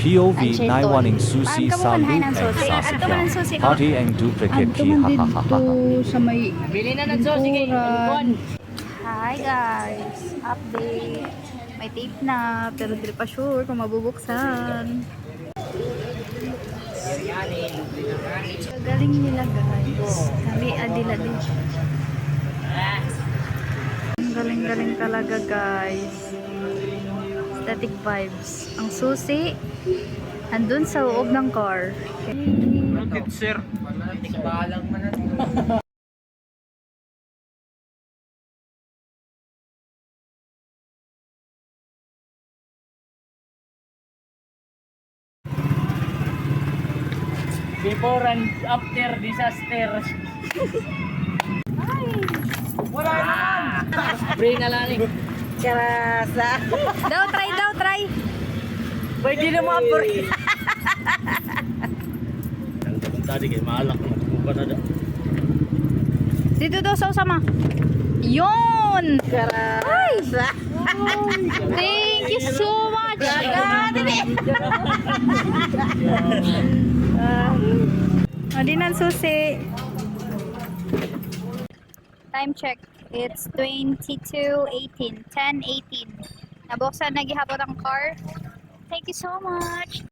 POV naiwaning susi Paano ka sambu muna and ng susi? Ato man ang susi. sasakyan. Party and duplicate ki Dito hahaha. sa may Bili na ng sauce, sige. lingkuran. Hi guys! Update! May tape na, pero di pa sure kung mabubuksan. Galing nila guys. Kami adila din. Galing-galing talaga guys. Static vibes. Ang susi, andun sa loob ng car. Good sir. Tikbalang man na. Before and after disaster. Wala naman. Spray na lang eh. Karasa. Daw, try! Pwede na ma-apor. Tadi kayo maalak na magkukuha na daw. Dito daw sa usama. Yun! Karasa. Thank you so much! Adinan susi. Time check. It's 22:18. 10:18. Nabuksan na gihapon ang car. Thank you so much.